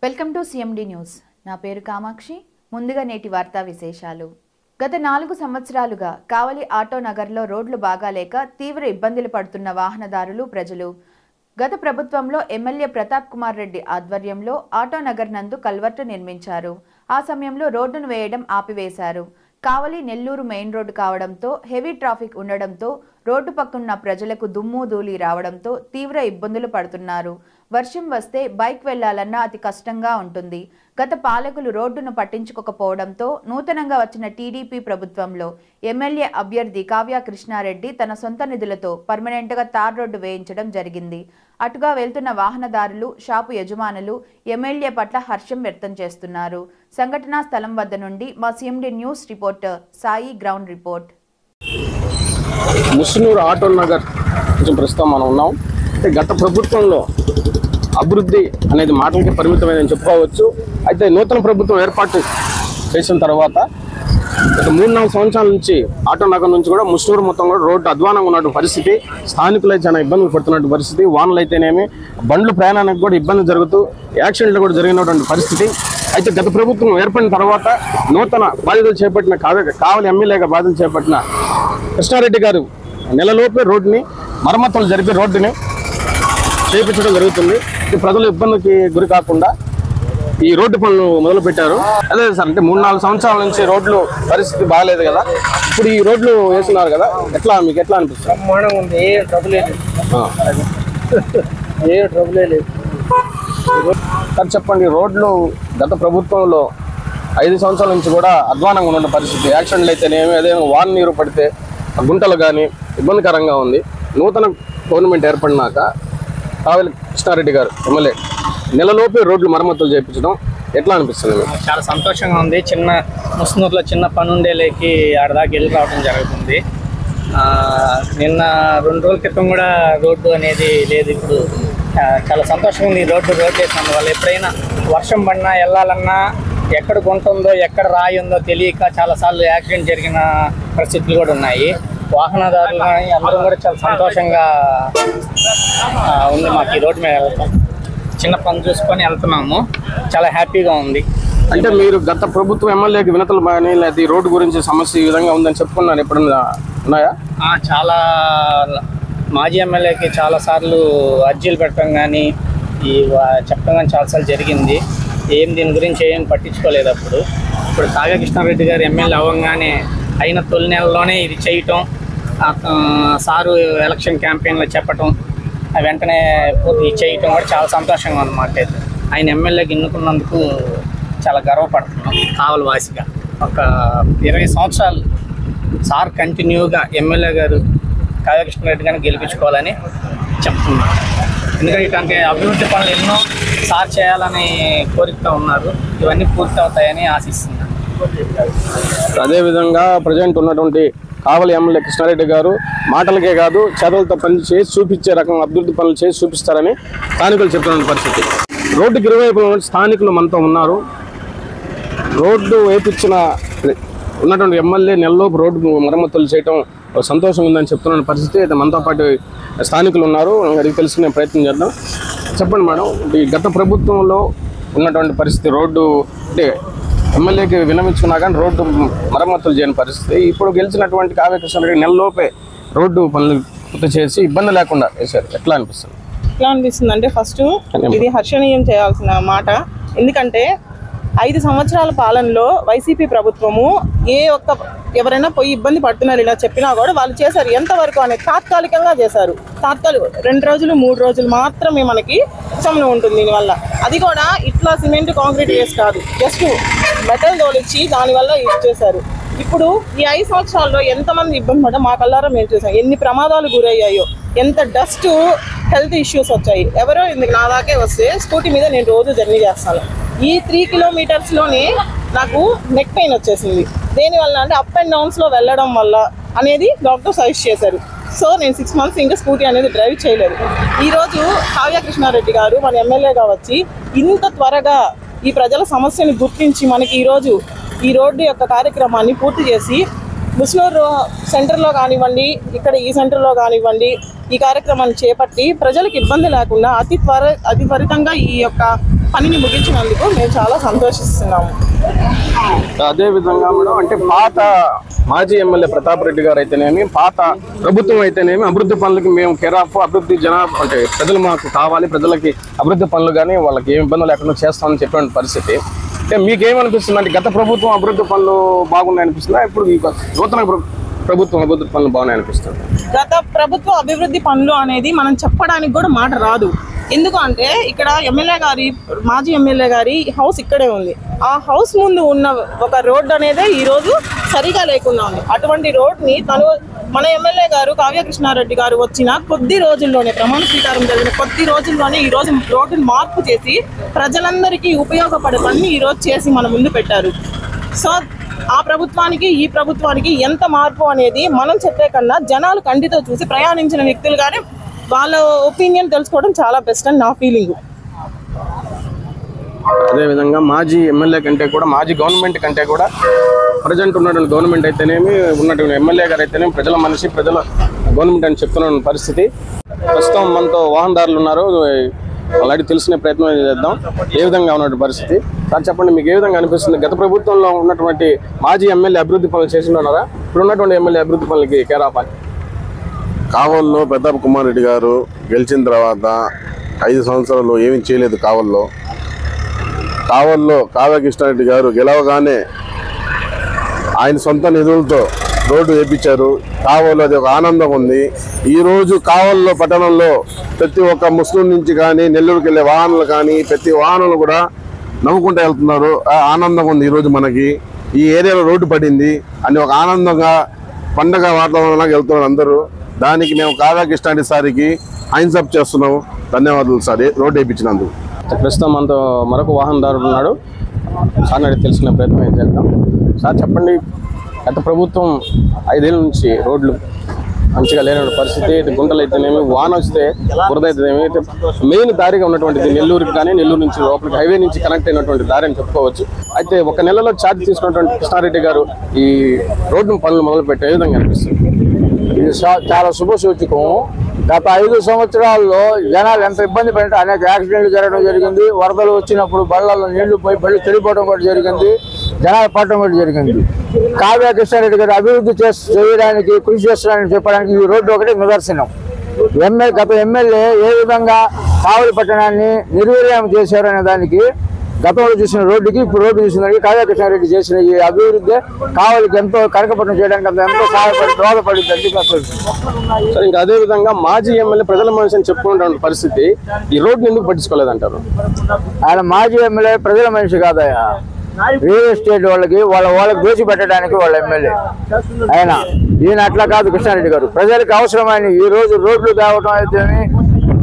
Welcome to CMD news. నా పేరు కామాక్షి. ముందుగా నేటి వార్తా విశేషాలు. గత 4 సంవత్సరాలుగా కావలి ఆటో నగర్లో రోడ్లు బాగాలేక తీవ్ర ఇబ్బందులు పడుతున్న వాహనదారులు, ప్రజలు గత ప్రభుత్వంలో ఎమ్మెల్యే ప్రతాప్ కుమార్ రెడ్డి ఆధ్వర్యంలో ఆటో నగర్ నందు కల్వర్టు నిర్మించారు. ఆ సమయంలో రోడ్డును వేయడం ఆపివేశారు. కావలి నెల్లూరు మెయిన్ రోడ్డు కావడంతో హెవీ ట్రాఫిక్ ఉండడంతో రోడ్డు పక్కన ప్రజలకు దుమ్ము ధూళి రావడంతో తీవ్ర ఇబ్బందులు పడుతున్నారు. వర్షం వస్తే బైక్ వెళ్లాలన్నా అతి కష్టంగా ఉంటుంది. గత పాలకులు రోడ్డును పట్టించుకోకపోవడంతో నూతనంగా వచ్చిన టీడీపీ ప్రభుత్వంలో ఎమ్మెల్యే అభ్యర్థి కావ్య కృష్ణారెడ్డి తన సొంత నిధులతో పర్మనెంట్గా తార్ రోడ్డు వేయించడం జరిగింది. అటుగా వెళ్తున్న వాహనదారులు, షాపు యజమానులు ఎమ్మెల్యే పట్ల హర్షం వ్యక్తం చేస్తున్నారు. సంఘటనా స్థలం వద్ద నుండి మా CMD news reporter Sai ground report. Musunuru auto Nagar ప్రస్తుతం మనం ఉన్నాం. గత ప్రభుత్వంలో అభివృద్ధి అనేది మాటలకి పరిమితమైందని చెప్పుకోవచ్చు. అయితే నూతన ప్రభుత్వం ఏర్పాటు చేసిన తర్వాత గత 3-4 సంవత్సరాల నుంచి ఆటో నగర్ నుంచి కూడా ముస్నూరు మొత్తం కూడా రోడ్డు అధ్వానంగా ఉన్న పరిస్థితి, స్థానికులైతే చాలా ఇబ్బందులు పడుతున్నటువంటి పరిస్థితి, వాహనాలు అయితేనేమి బండ్లు ప్రయాణానికి కూడా ఇబ్బంది జరుగుతూ యాక్సిడెంట్లు కూడా జరిగినటువంటి పరిస్థితి. అయితే గత ప్రభుత్వం ఏర్పడిన తర్వాత నూతన బాధ్యతలు చేపట్టిన కావలి ఎమ్మెల్యేగా బాధ్యతలు చేపట్టిన కృష్ణారెడ్డి గారు నెలలోపే రోడ్డుని మరమ్మతులు జరిపి రోడ్డుని చేయించడం జరుగుతుంది. ప్రజలు ఇబ్బందికి గురి కాకుండా ఈ రోడ్డు పనులు మొదలు పెట్టారు. అదే సార్, అంటే 3-4 సంవత్సరాల నుంచి రోడ్లు పరిస్థితి బాగాలేదు కదా, ఇప్పుడు ఈ రోడ్లు వేస్తున్నారు కదా, మీకు ఎట్లా అనిపిస్తుంది? సార్ చెప్పండి, రోడ్లు గత ప్రభుత్వంలో 5 సంవత్సరాల నుంచి కూడా అధ్వానంగా ఉన్న పరిస్థితి, యాక్సిడెంట్లు అయితేనేమి, అదే వాన నీరు పడితే గుంటలు కానీ ఇబ్బందికరంగా ఉంది. నూతన గవర్నమెంట్ ఏర్పడినాక కావలి కృష్ణారెడ్డి గారు ఎమ్మెల్యే నెలలోపే రోడ్లు మరమ్మతులు చేయించడం ఎట్లా అనిపిస్తుంది? చాలా సంతోషంగా ఉంది. ముస్నూరులో చిన్న పని ఉండేలేకి ఆడదాకా వెళ్ళి రావడం జరుగుతుంది. నిన్న 2 రోజుల క్రితం కూడా రోడ్డు అనేది లేదు. ఇప్పుడు చాలా సంతోషంగా ఉంది రోడ్డు వేసినందువల్ల. ఎప్పుడైనా వర్షం పడినా వెళ్ళాలన్నా ఎక్కడ గుంట ఉందో ఎక్కడ రాయి ఉందో తెలియక చాలాసార్లు యాక్సిడెంట్ జరిగిన పరిస్థితులు కూడా ఉన్నాయి. వాహనదారులు అందరం కూడా చాలా సంతోషంగా ఉంది. మాకు ఈ రోడ్డు మీద వెళ్తాం, చిన్న పని చూసుకొని వెళ్తున్నాము, చాలా హ్యాపీగా ఉంది. అంటే మీరు గత ప్రభుత్వం ఎమ్మెల్యేకి వినతులు కానీ లేదా ఈ రోడ్డు గురించి సమస్య ఈ విధంగా ఉందని చెప్పుకున్నాను, ఎప్పుడన్నా ఉన్నాయా? చాలా మాజీ ఎమ్మెల్యేకి చాలాసార్లు అర్జీలు పెట్టడం కానీ చెప్పడం కానీ చాలాసార్లు జరిగింది. దీని గురించి ఏం పట్టించుకోలేదు. ఇప్పుడు కావ్య కృష్ణారెడ్డి గారు ఎమ్మెల్యే అవ్వగానే అయిన తొలి నెలలోనే ఇది చేయటం, సారు ఎలక్షన్ క్యాంపెయిన్లో చెప్పటం, వెంటనే పూర్తి చేయటం కూడా చాలా సంతోషంగా అన్నమాట. ఆయన ఎమ్మెల్యేకి ఎన్నుకున్నందుకు చాలా గర్వపడుతున్నాం. కావలి వాసిగా ఒక 20 సంవత్సరాలు సార్ కంటిన్యూగా ఎమ్మెల్యే గారు కావ్య కృష్ణారెడ్డి గారిని గెలిపించుకోవాలని చెప్తున్నాను. ఎందుకంటే ఇట్లాంటి అభివృద్ధి పనులు ఎన్నో సార్ చేయాలని కోరికతో ఉన్నారు. ఇవన్నీ పూర్తి అవుతాయని ఆశిస్తున్నాను. అదేవిధంగా ప్రజెంట్ ఉన్నటువంటి కావలి ఎమ్మెల్యే కృష్ణారెడ్డి గారు మాటలకే కాదు చేతులతో పని చేసి చూపించే రకం అభివృద్ధి పనులు చేసి చూపిస్తారని స్థానికులు చెప్తున్న పరిస్థితి. రోడ్డుకి ఇరువైపుల స్థానికులు మనతో ఉన్నారు. రోడ్డు వేపించిన ఉన్నటువంటి ఎమ్మెల్యే నెలలోపు రోడ్డు మరమ్మతులు చేయడం సంతోషంగా ఉందని చెప్తున్న పరిస్థితి. అయితే మనతో పాటు స్థానికులు ఉన్నారు, అడిగి తెలుసుకునే ప్రయత్నం చేద్దాం. చెప్పండి మేడం, ఈ గత ప్రభుత్వంలో ఉన్నటువంటి పరిస్థితి, రోడ్డు అంటే ఎమ్మెల్యేకి విన్నవించుకున్నా కానీ రోడ్డు మరమ్మతులు చేయని పరిస్థితి. ఇప్పుడు గెలిచినటువంటి కావ్య కృష్ణారెడ్డి నెలలోపే రోడ్డు పనులు పూర్తి చేసి ఇబ్బంది లేకుండా వేశారు. ఎట్లా అనిపిస్తుంది? ఎట్లా అనిపిస్తుంది అంటే ఫస్ట్ ఇది హర్షణీయం చేయాల్సిన మాట. ఎందుకంటే 5 సంవత్సరాల పాలనలో వైసీపీ ప్రభుత్వము ఎవరైనా పోయి ఇబ్బంది పడుతున్నారు ఇలా చెప్పినా కూడా వాళ్ళు చేశారు. ఎంతవరకు అనేది తాత్కాలికంగా చేశారు. 2 రోజులు 3 రోజులు మాత్రమే మనకి సమయం ఉంటుంది దీనివల్ల. అది కూడా ఇట్లా సిమెంట్ కాంక్రీట్ వేసి కాదు, జస్ట్ మెటల్ తోలిచ్చి దానివల్ల ఇది చేశారు. ఇప్పుడు ఈ 5 సంవత్సరాల్లో ఎంతమంది ఇబ్బంది పడ్డా మా కల్లారా మేము చూసాం. ఎన్ని ప్రమాదాలు గురయ్యాయో, ఎంత డస్ట్, హెల్త్ ఇష్యూస్ వచ్చాయి. ఎవరో ఇందుకు నా దాకే వస్తే స్కూటీ మీద నేను రోజు జర్నీ చేస్తాను. ఈ 3 కిలోమీటర్స్లోనే నాకు నెక్ పెయిన్ వచ్చేసింది. దేనివల్ల అంటే అప్ అండ్ డౌన్స్లో వెళ్ళడం వల్ల అనేది డాక్టర్ సజెస్ట్ చేశారు. సో నేను 6 మంత్స్ ఇంకా స్కూటీ అనేది డ్రైవ్ చేయలేదు. ఈరోజు కావ్య కృష్ణారెడ్డి గారు మన ఎమ్మెల్యేగా వచ్చి ఇంత త్వరగా ఈ ప్రజల సమస్యను గుర్తించి మనకి ఈరోజు ఈ రోడ్డు యొక్క కార్యక్రమాన్ని పూర్తి చేసి ముస్నూరు సెంటర్లో కానివ్వండి, ఇక్కడ ఈ సెంటర్లో కానివ్వండి, ఈ కార్యక్రమాన్ని చేపట్టి ప్రజలకు ఇబ్బంది లేకుండా అతి త్వరితంగా ఈ యొక్క పనిని ముగించినందుకు మేము చాలా సంతోషిస్తున్నాము. అదే విధంగా మేడం అంటే పాత మాజీ ఎమ్మెల్యే ప్రతాప్ రెడ్డి గారు అయితేనేమి, పాత ప్రభుత్వం అయితేనేమి అభివృద్ధి పనులకి మేము కేరాఫ్ అభివృద్ధి అంటే ప్రజలు మాకు కావాలి, ప్రజలకి అభివృద్ధి పనులు కానీ వాళ్ళకి ఏమి ఇబ్బందులు లేకుండా చేస్తామని చెప్పిన పరిస్థితి. అంటే మీకేమనిపిస్తుంది అంటే గత ప్రభుత్వం అభివృద్ధి పనులు బాగున్నాయి అనిపిస్తుందా, ఇప్పుడు ఈ నూతన ప్రభుత్వం అభివృద్ధి పనులు బాగున్నాయి అనిపిస్తుంది? గత ప్రభుత్వ అభివృద్ధి పనులు అనేది మనం చెప్పడానికి కూడా మాట రాదు. ఎందుకంటే ఇక్కడ మాజీ ఎమ్మెల్యే గారి హౌస్ ఇక్కడే ఉంది. ఆ హౌస్ ముందు ఉన్న ఒక రోడ్డు అనేది ఈరోజు సరిగా లేకుండా ఉంది. అటువంటి రోడ్ని మన ఎమ్మెల్యే గారు కావ్య కృష్ణారెడ్డి గారు వచ్చిన కొద్ది రోజుల్లోనే, ప్రమాణ స్వీకారం జరిగిన కొద్ది రోజుల్లోనే ఈరోజు రోడ్డుని మార్పు చేసి ప్రజలందరికీ ఉపయోగపడే పని ఈరోజు చేసి మన ముందు పెట్టారు. సో ఆ ప్రభుత్వానికి ఈ ప్రభుత్వానికి ఎంత మార్పు అనేది మనం చెప్పే కన్నా జనాలు కంటితో చూసి ప్రయాణించిన వ్యక్తులు కానీ వాళ్ళ ఒపీనియన్ తెలుసుకోవడం చాలా బెస్ట్ అని నా ఫీలింగ్. అదేవిధంగా మాజీ ఎమ్మెల్యే కంటే కూడా, మాజీ గవర్నమెంట్ కంటే కూడా ప్రజెంట్ ఉన్నటువంటి గవర్నమెంట్ అయితేనేమి, ఉన్నటువంటి ఎమ్మెల్యే గారు అయితేనేమి ప్రజల మనిషి, ప్రజల గవర్నమెంట్ అని చెప్తున్న పరిస్థితి. ప్రస్తుతం మనతో వాహనదారులు ఉన్నారు, అలాంటి తెలుసుకునే ప్రయత్నం చేద్దాం ఏ విధంగా ఉన్నటువంటి పరిస్థితి. సార్ చెప్పండి, మీకు ఏ విధంగా అనిపిస్తుంది? గత ప్రభుత్వంలో ఉన్నటువంటి మాజీ ఎమ్మెల్యే అభివృద్ధి పనులు చేస్తున్నారా, ఇప్పుడు ఉన్నటువంటి ఎమ్మెల్యే అభివృద్ధి పనులకి కేరాపాలి? కావల్లో ప్రతాప్ కుమార్ రెడ్డి గారు గెలిచిన తర్వాత 5 సంవత్సరాలు ఏమీ చేయలేదు. కావల్లో కావ్య కృష్ణారెడ్డి గారు గెలవగానే ఆయన సొంత నిధులతో రోడ్డు వేయించారు. కావల్లో అది ఒక ఆనందం ఉంది. ఈరోజు కావల్లో పట్టణంలో ప్రతి ఒక్క ముస్లిం నుంచి కానీ నెల్లూరుకి వెళ్ళే వాహనాలు కానీ ప్రతి వాహనాలు కూడా నవ్వుకుంటూ వెళ్తున్నారు. ఆనందంగా ఉంది. ఈరోజు మనకి ఈ ఏరియాలో రోడ్డు పడింది అని ఒక ఆనందంగా పండగ వాతావరణంగా వెళ్తున్నారు అందరూ. దానికి మేము కావ్య కృష్ణారెడ్డి సార్కి హైన్సప్ చేస్తున్నాము. ధన్యవాదాలు సార్ రోడ్డు వేయించినందుకు. ప్రస్తుతం మనతో మరొక వాహనదారుడు ఉన్నాడు, సార్ అడిగి తెలుసుకునే ప్రయత్నం చేద్దాం. సార్ చెప్పండి, గత ప్రభుత్వం 5 ఏళ్ళ నుంచి రోడ్లు మంచిగా లేని పరిస్థితి, గుంటలు అయితేనేమి, వాన వస్తే బురద అయితేనేమి, మెయిన్ దారిగా ఉన్నటువంటిది నెల్లూరుకి కానీ నెల్లూరు నుంచి లోపలికి హైవే నుంచి కనెక్ట్ అయినటువంటి దారి అని చెప్పుకోవచ్చు. అయితే ఒక నెలలో ఛార్జ్ తీసుకున్నటువంటి కృష్ణారెడ్డి గారు ఈ రోడ్డు పనులు మొదలుపెట్టే విధంగా అనిపిస్తుంది. ఇది చాలా శుభసూచకం. గత 5 సంవత్సరాల్లో జనాలు ఎంత ఇబ్బంది పడితే అనేక యాక్సిడెంట్లు జరగడం జరిగింది. వరదలు వచ్చినప్పుడు బళ్ళల్లో నీళ్లు పోయి బళ్ళు చెడిపోవడం కూడా జరిగింది, జనాలు పడటం కూడా జరిగింది. కావ్య కృష్ణారెడ్డి గారు అభివృద్ధి చేయడానికి కృషి చేస్తున్నారని చెప్పడానికి ఈ రోడ్డు ఒకటి నిదర్శనం. గత ఎమ్మెల్యే ఏ విధంగా కావలి పట్టణాన్ని నిర్వీర్యం చేశారు అనే దానికి గతంలో చూసిన రోడ్డుకి ఇప్పుడు రోడ్డు చూసిన దానికి కావ్య కృష్ణారెడ్డి చేసిన ఈ అభివృద్ధి కావలికి ఎంతో కనకపట్నం చేయడానికి ఎంతో సహాయపడి దోహదపడింది. ఇంకా అదే విధంగా మాజీ ఎమ్మెల్యే ప్రజల మనిషి అని చెప్పుకునే పరిస్థితి, ఈ రోడ్డు ఎందుకు పట్టించుకోలేదంటారు? ఆయన మాజీ ఎమ్మెల్యే ప్రజల మనిషి కాదయా, రియల్ ఎస్టేట్ వాళ్ళకి దోచి పెట్టడానికి వాళ్ళ ఎమ్మెల్యే ఆయన. ఈయన అట్లా కాదు. కృష్ణారెడ్డి గారు ప్రజలకు అవసరమైన ఈ రోజు రోడ్లు తేవడం అయితేనే,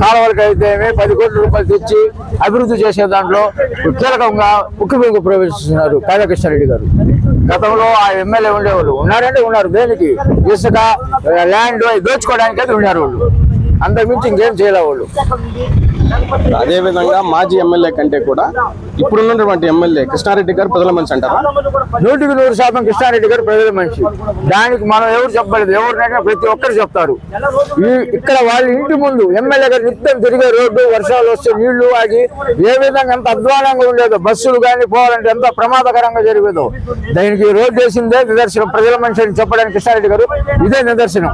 కాలువలకు అయితేనే 10 కోట్ల రూపాయలు తెచ్చి అభివృద్ధి చేసే దాంట్లో కీలకంగా ముఖ్యమంత్రి ప్రవేశిస్తున్నారు కావ్య కృష్ణారెడ్డి గారు. గతంలో ఆ ఎమ్మెల్యే ఉండేవాళ్ళు ఉన్నారంటే ఉన్నారు, దేనికి ఇసుక ల్యాండ్ దోచుకోవడానికి అయితే ఉన్నారు వాళ్ళు, అంతకుమించి ఇంకేం చేయలే వాళ్ళు. అదేవిధంగా మాజీ ఎమ్మెల్యే కంటే కూడా ఇప్పుడున్నటువంటి ఎమ్మెల్యే కృష్ణారెడ్డి గారు ప్రజల మనిషి అంటారా? 100% కృష్ణారెడ్డి గారు ప్రజల మనిషి. దానికి మనం ఎవరు చెప్పలేదు, ఎవరినైనా ప్రతి ఒక్కరు చెప్తారు. ఇక్కడ వాళ్ళ ఇంటి ముందు ఎమ్మెల్యే గారు నిత్యం తిరిగే రోడ్డు, వర్షాలు వస్తే నీళ్లు ఆగి ఏ విధంగా ఎంత అధ్వానంగా ఉండేదో, బస్సులు కానీ పోవాలంటే ఎంత ప్రమాదకరంగా జరిగేదో దానికి రోడ్డు వేసిందే నిదర్శనం. ప్రజల మనిషి అని చెప్పడానికి కృష్ణారెడ్డి గారు ఇదే నిదర్శనం.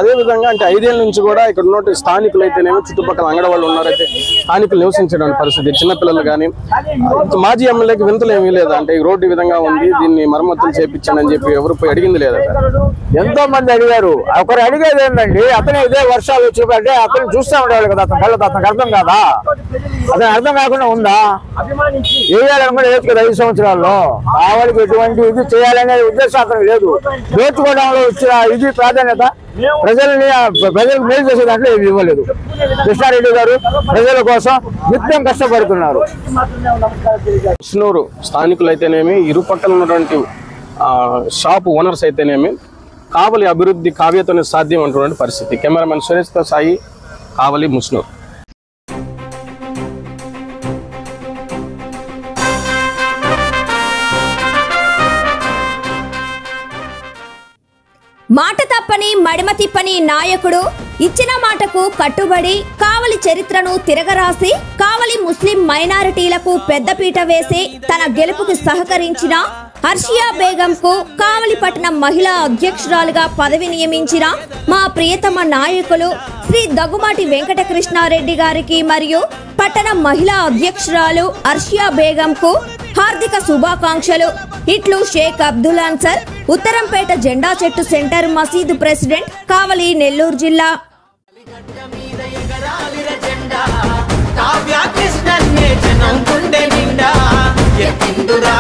అదే విధంగా అంటే 5 ఏళ్ళ నుంచి కూడా ఇక్కడ ఉన్న స్థానికులు అయితేనేమో, చుట్టుపక్కల అంగడవాళ్ళు ఉన్నారైతే స్థానికులు నివసించడానికి పరిస్థితి, చిన్నపిల్లలు కానీ మాజీ ఎమ్మెల్యేకి వింతలు ఏమీ లేదా? అంటే ఈ రోడ్డు ఈ విధంగా ఉంది, దీన్ని మరమ్మతులు చేయించండి అని చెప్పి ఎవరు పోయి అడిగింది లేదా? ఎంతో మంది అడిగారు. ఒకరు అడిగేది ఏంటండి, అతనే ఇదే వర్షాలు వచ్చి అతను చూస్తూ ఉండేవాళ్ళు కదా, అతను కళ్ళతో అతనికి అర్థం కాదా? అతను అర్థం కాకుండా ఉందా? వేయాలని కూడా లేదు కదా 5 సంవత్సరాల్లో. కావలికి ఎటువంటి ఇది చేయాలనే ఉద్దేశం అతనికి లేదు. దోచుకోవడంలో వచ్చిన ఇది ప్రాధాన్యత, ప్రజలకు మేలు చేసే దాంట్లో ఏమి ఇవ్వలేదు. కృష్ణారెడ్డి గారు ప్రజల కోసం నిత్యం కష్టపడుతున్నారు. ముస్నూరు స్థానికులు అయితేనేమి, ఇరుపక్కల ఉన్నటువంటి షాప్ ఓనర్స్ అయితేనేమి, కావలి అభివృద్ధి కావ్యతోనే సాధ్యం అంటున్న పరిస్థితి. కెమెరామెన్ సురేష్తో సాయి, కావలి, ముస్నూరు. మాట తప్పని మడిమ తిప్పని నాయకుడు, ఇచ్చిన మాటకు కట్టుబడి కావలి చరిత్రను తిరగరాసి కావలి ముస్లిం మైనారిటీలకు పెద్దపీట వేసి తన గెలుపుకు సహకరించిన హర్షియా బేగంకు కావలి పట్టణ మహిళా అధ్యక్షురాలుగా పదవి నియమించిన మా ప్రియతమ నాయకులు శ్రీ దగ్గుమాటి వెంకటకృష్ణారెడ్డి గారికి మరియు పట్టణ మహిళా అధ్యక్షురాలు హర్షియా బేగంకు హార్దిక శుభాకాంక్షలు. ఇట్లు షేక్ అబ్దుల్ అన్సర్, ఉత్తరంపేట జెండా చెట్టు సెంటర్ మసీదు ప్రెసిడెంట్, కావలి, నెల్లూరు జిల్లా. కావ్య కృష్ణన్నే జనం గుండె నిండా ఎత్తిందురా